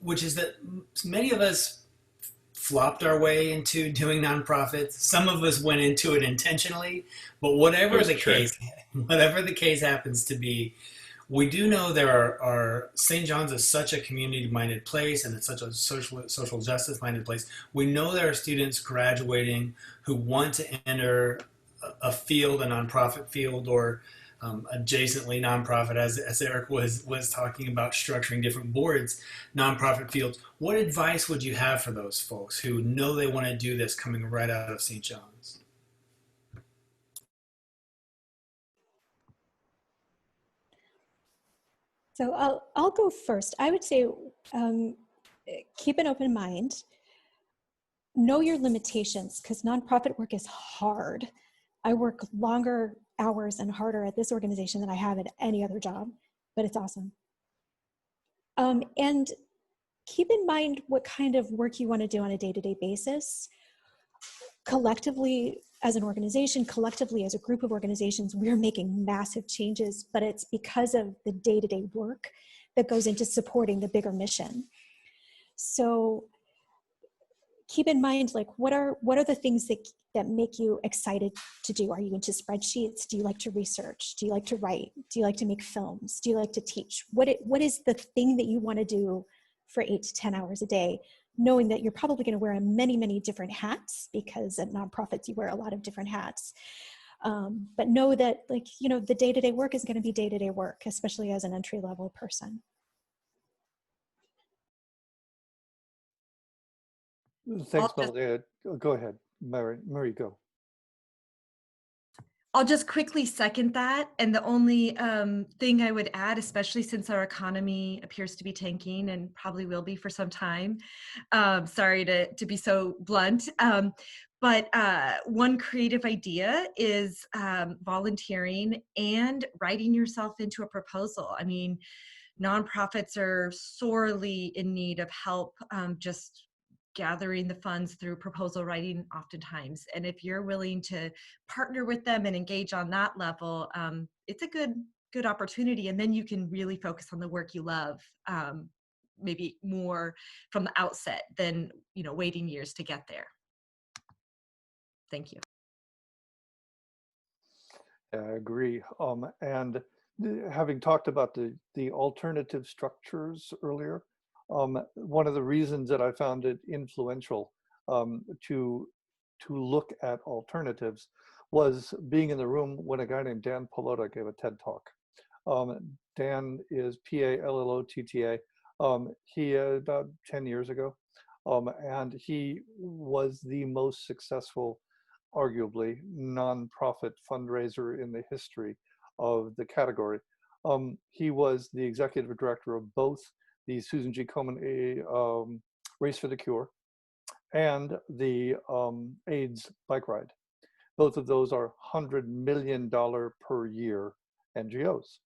which is that many of us flopped our way into doing nonprofits. Some of us went into it intentionally, but whatever the case happens to be, we do know there are St. John's is such a community-minded place, and it's such a social justice-minded place. We know there are students graduating who want to enter a field, a nonprofit field, or adjacently nonprofit, as Eric was talking about structuring different boards, nonprofit fields. What advice would you have for those folks who know they want to do this coming right out of St. John's? So I'll go first. I would say keep an open mind. Know your limitations, because nonprofit work is hard. I work longer hours and harder at this organization than I have at any other job, but it's awesome. And keep in mind what kind of work you want to do on a day-to-day basis. Collectively, as an organization, collectively as a group of organizations, we're making massive changes, but it's because of the day-to-day work that goes into supporting the bigger mission. So keep in mind, like, what are the things that make you excited to do? Are you into spreadsheets? Do you like to research? Do you like to write? Do you like to make films? Do you like to teach? What is the thing that you want to do for 8 to 10 hours a day, knowing that you're probably going to wear many, many different hats, because at nonprofits you wear a lot of different hats. But know that, like, the day-to-day work is going to be day-to-day work, especially as an entry-level person. Thanks, Melanie. Go ahead, Mary, go. I'll just quickly second that. And the only thing I would add, especially since our economy appears to be tanking and probably will be for some time, sorry to be so blunt, but one creative idea is volunteering and writing yourself into a proposal. I mean, nonprofits are sorely in need of help just gathering the funds through proposal writing oftentimes. And if you're willing to partner with them and engage on that level, it's a good opportunity. And then you can really focus on the work you love, maybe more from the outset than, waiting years to get there. Thank you. I agree. And having talked about the alternative structures earlier, one of the reasons that I found it influential to look at alternatives was being in the room when a guy named Dan Pallotta gave a TED Talk. Dan is Pallotta. He about 10 years ago, and he was the most successful, arguably, nonprofit fundraiser in the history of the category. He was the executive director of both the Susan G. Komen Race for the Cure and the AIDS bike ride. Both of those are $100 million per year NGOs.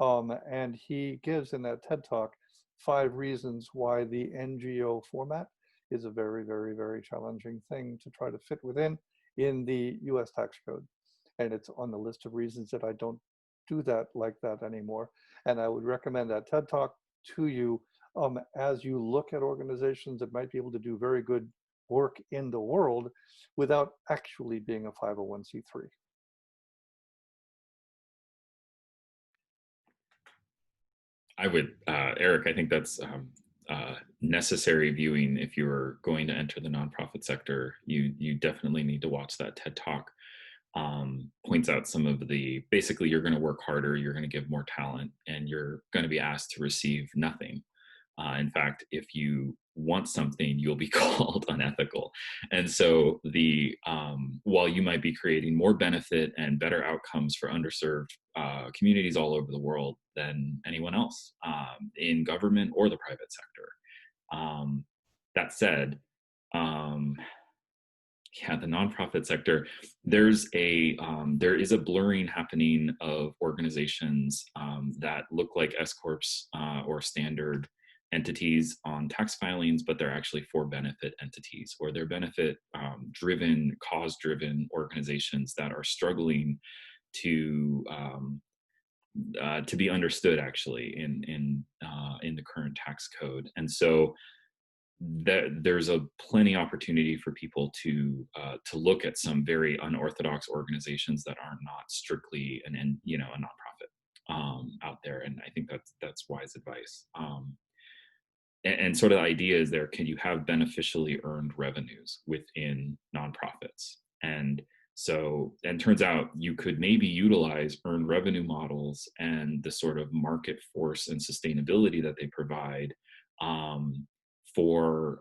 And he gives in that TED Talk 5 reasons why the NGO format is a very, very, very challenging thing to try to fit within. in the US tax code. And it's on the list of reasons that I don't do that like that anymore. And I would recommend that TED Talk to you as you look at organizations that might be able to do very good work in the world without actually being a 501c3. I would, Eric, I think that's necessary viewing if you're going to enter the nonprofit sector. You definitely need to watch that TED Talk. Points out some of the, basically you're going to work harder, you're going to give more talent, and you're going to be asked to receive nothing. In fact, if you want something, you'll be called unethical. And so while you might be creating more benefit and better outcomes for underserved communities all over the world than anyone else in government or the private sector. That said, yeah, the nonprofit sector, there is a blurring happening of organizations that look like S corps or standard entities on tax filings, but they're actually for benefit entities, or they're benefit driven, cause driven organizations that are struggling to be understood actually in the current tax code. And so there's a plenty opportunity for people to look at some very unorthodox organizations that are not strictly a nonprofit out there. And I think that's wise advice. And sort of the idea is there, can you have beneficially earned revenues within nonprofits? And so, and turns out you could maybe utilize earned revenue models and the sort of market force and sustainability that they provide for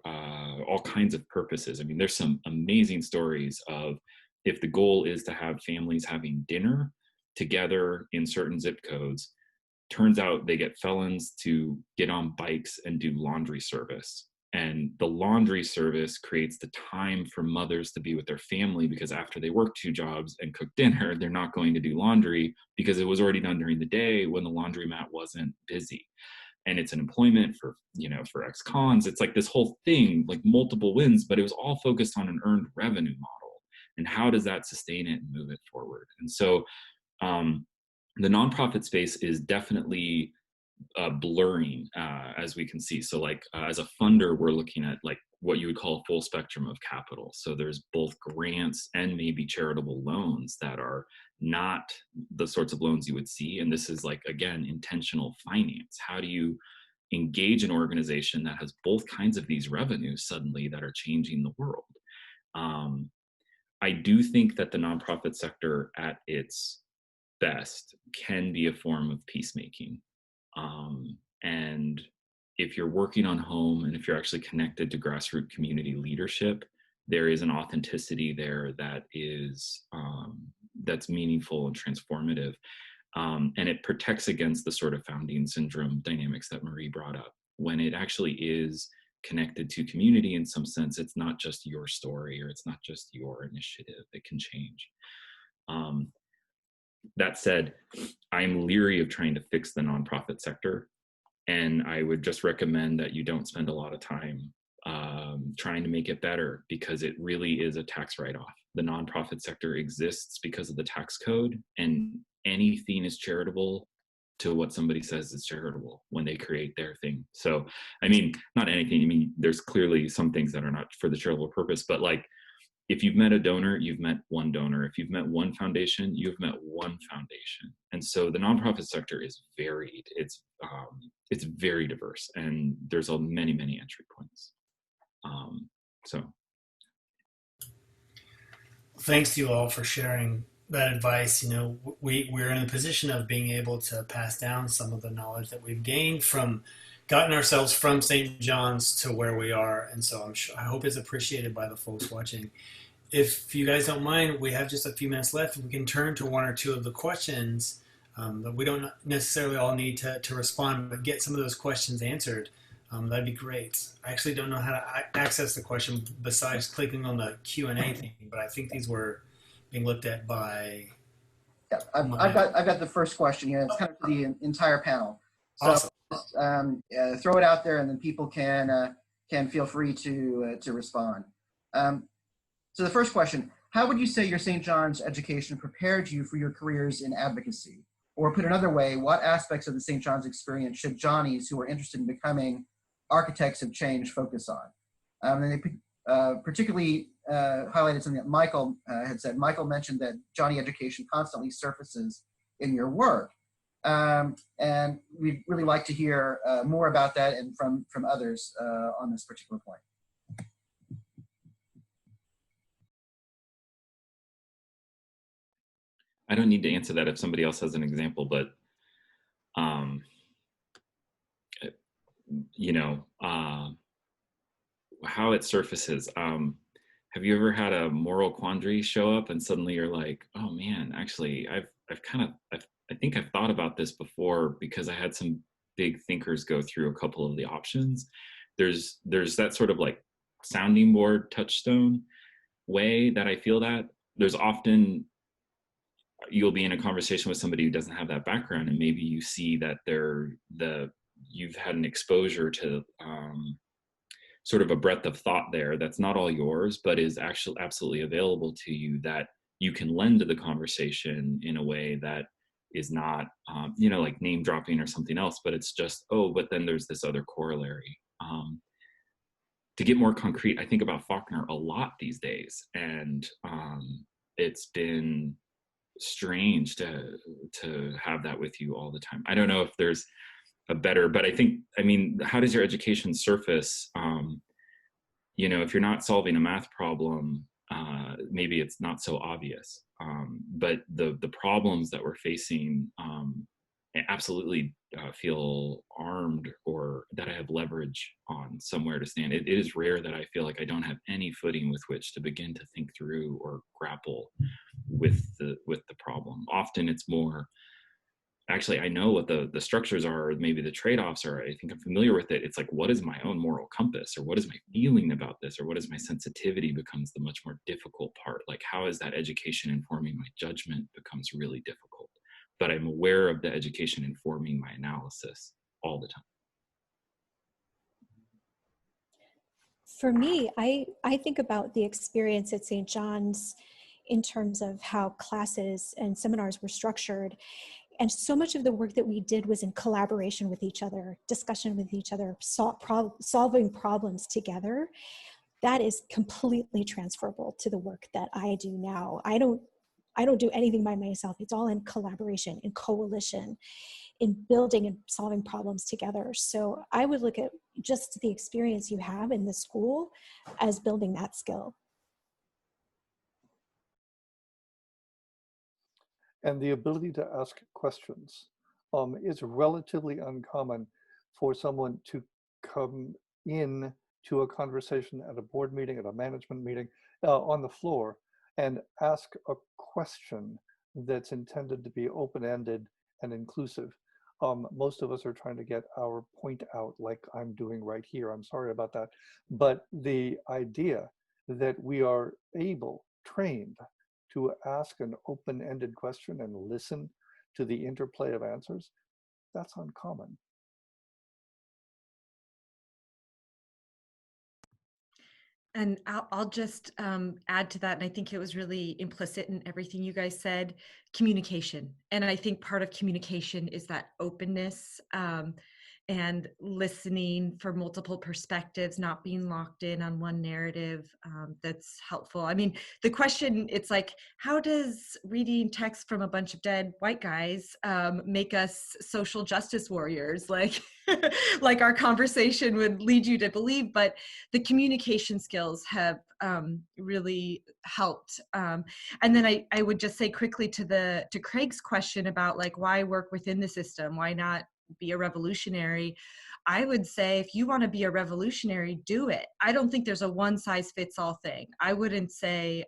all kinds of purposes. I mean, there's some amazing stories of, if the goal is to have families having dinner together in certain zip codes, turns out they get felons to get on bikes and do laundry service. And the laundry service creates the time for mothers to be with their family, because after they work 2 jobs and cook dinner, they're not going to do laundry because it was already done during the day when the laundromat wasn't busy. And it's an employment for ex-cons. It's like this whole thing, like multiple wins, but it was all focused on an earned revenue model. And how does that sustain it and move it forward? And so the nonprofit space is definitely blurring, as we can see. So like as a funder, we're looking at like what you would call a full spectrum of capital. So there's both grants and maybe charitable loans that are not the sorts of loans you would see. And this is like, again, intentional finance. How do you engage an organization that has both kinds of these revenues suddenly that are changing the world? I do think that the nonprofit sector at its best can be a form of peacemaking. And if you're working on home and if you're actually connected to grassroots community leadership, there is an authenticity there that is that's meaningful and transformative. And it protects against the sort of founding syndrome dynamics that Marie brought up. When it actually is connected to community in some sense, it's not just your story or it's not just your initiative, it can change. That said, I'm leery of trying to fix the nonprofit sector. And I would just recommend that you don't spend a lot of time trying to make it better, because it really is a tax write-off. The nonprofit sector exists because of the tax code, and anything is charitable to what somebody says is charitable when they create their thing. So, I mean, not anything. I mean, there's clearly some things that are not for the charitable purpose, but like, if you've met a donor, you've met one donor. If you've met one foundation, you've met one foundation. And so the nonprofit sector is varied. It's very diverse, and there's many entry points. Thanks to you all for sharing that advice. You know, we're in a position of being able to pass down some of the knowledge that we've gained from gotten ourselves from St. John's to where we are. And so I hope it's appreciated by the folks watching. If you guys don't mind, we have just a few minutes left. We can turn to one or two of the questions that we don't necessarily all need to respond, but get some of those questions answered. That'd be great. I actually don't know how to access the question besides clicking on the Q&A thing, but I think these were being looked at by... Yeah, I've got the first question here. It's kind of for the entire panel. So awesome. Just, throw it out there, and then people can feel free to respond. So the first question: How would you say your St. John's education prepared you for your careers in advocacy? Or put another way, what aspects of the St. John's experience should Johnnies who are interested in becoming architects of change focus on? And they particularly highlighted something that Michael had said. Michael mentioned that Johnny education constantly surfaces in your work. And we'd really like to hear more about that and from others on this particular point. I don't need to answer that if somebody else has an example, but you know, how it surfaces. Have you ever had a moral quandary show up and suddenly you're like, oh man, actually, I think I've thought about this before, because I had some big thinkers go through a couple of the options. There's that sort of like sounding board touchstone way that I feel that. There's often, you'll be in a conversation with somebody who doesn't have that background, and maybe you see that you've had an exposure to sort of a breadth of thought there that's not all yours, but is actually absolutely available to you, that you can lend to the conversation in a way that is not, you know, like name dropping or something else, but it's just, oh, but then there's this other corollary. To get more concrete, I think about Faulkner a lot these days, and it's been strange to have that with you all the time. I don't know if there's a better, but I mean, how does your education surface? You know, if you're not solving a math problem, maybe it's not so obvious. But the problems that we're facing absolutely feel armed, or that I have leverage on somewhere to stand. It is rare that I feel like I don't have any footing with which to begin to think through or grapple with the problem. Often it's more, actually, I know what the structures are, or maybe the trade-offs are. I think I'm familiar with it. It's like, what is my own moral compass, or what is my feeling about this, or what is my sensitivity, becomes the much more difficult part. Like, how is that education informing my judgment becomes really difficult. But I'm aware of the education informing my analysis all the time. For me, I think about the experience at St. John's in terms of how classes and seminars were structured. And so much of the work that we did was in collaboration with each other, discussion with each other, solving problems together. That is completely transferable to the work that I do now. I don't do anything by myself. It's all in collaboration, in coalition, in building and solving problems together. So I would look at just the experience you have in the school as building that skill. And the ability to ask questions is relatively uncommon for someone to come in to a conversation at a board meeting, at a management meeting, on the floor, and ask a question that's intended to be open-ended and inclusive. Most of us are trying to get our point out, like I'm doing right here. I'm sorry about that. But the idea that we are trained to ask an open-ended question and listen to the interplay of answers, that's uncommon. And I'll just add to that, and I think it was really implicit in everything you guys said, communication. And I think part of communication is that openness and listening for multiple perspectives, not being locked in on one narrative. That's helpful. I mean, the question, it's like, how does reading text from a bunch of dead white guys make us social justice warriors? Like, like our conversation would lead you to believe, but the communication skills have really helped. And then I would just say quickly to Craig's question about like, why work within the system? Why not be a revolutionary? I would say, if you want to be a revolutionary, do it. I don't think there's a one size fits all thing. I wouldn't say,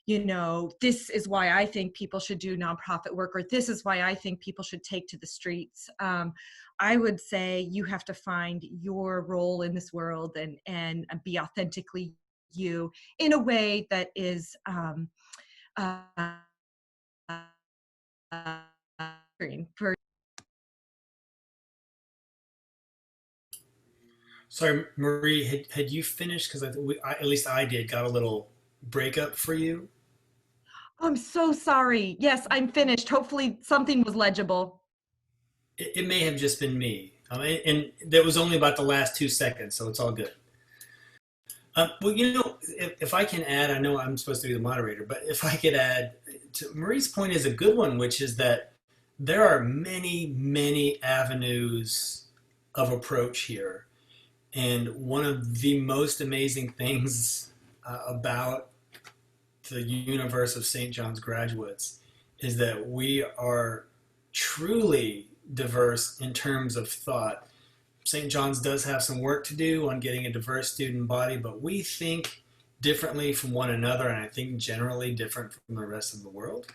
you know, this is why I think people should do nonprofit work, or this is why I think people should take to the streets. I would say you have to find your role in this world and be authentically you in a way that is for. Sorry, Marie, had you finished? Because at least I did, got a little breakup for you? I'm so sorry. Yes, I'm finished. Hopefully something was legible. It may have just been me. And that was only about the last 2 seconds, so it's all good. Well, you know, if I can add, I know I'm supposed to be the moderator, but if I could add, to Marie's point is a good one, which is that there are many, many avenues of approach here. And one of the most amazing things about the universe of St. John's graduates is that we are truly diverse in terms of thought. St. John's does have some work to do on getting a diverse student body, but we think differently from one another, and I think generally different from the rest of the world.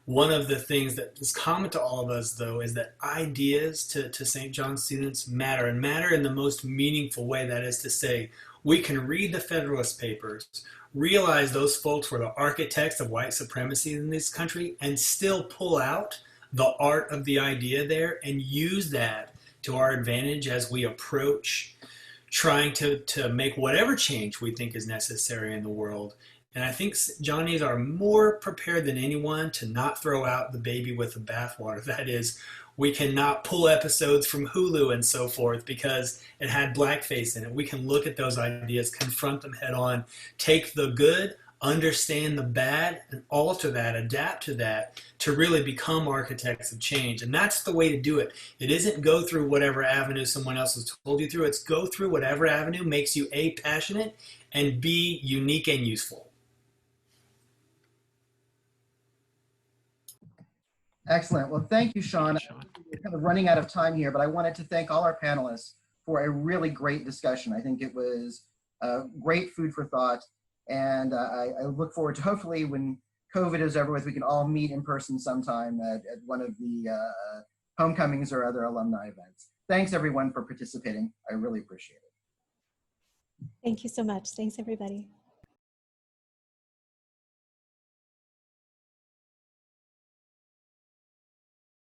One of the things that is common to all of us, though, is that ideas to St. John's students matter, and matter in the most meaningful way. That is to say, we can read the Federalist Papers, realize those folks were the architects of white supremacy in this country, and still pull out the art of the idea there and use that to our advantage as we approach trying to make whatever change we think is necessary in the world. And I think Johnnies are more prepared than anyone to not throw out the baby with the bathwater. That is, we cannot pull episodes from Hulu and so forth because it had blackface in it. We can look at those ideas, confront them head on, take the good, understand the bad, and alter that, adapt to that, to really become architects of change. And that's the way to do it. It isn't go through whatever avenue someone else has told you through. It's go through whatever avenue makes you A, passionate, and B, unique and useful. Excellent. Well, thank you, Shawn. We're kind of running out of time here, but I wanted to thank all our panelists for a really great discussion. I think it was great food for thought. And I look forward to, hopefully when COVID is over with, we can all meet in person sometime at one of the homecomings or other alumni events. Thanks everyone for participating. I really appreciate it. Thank you so much. Thanks, everybody.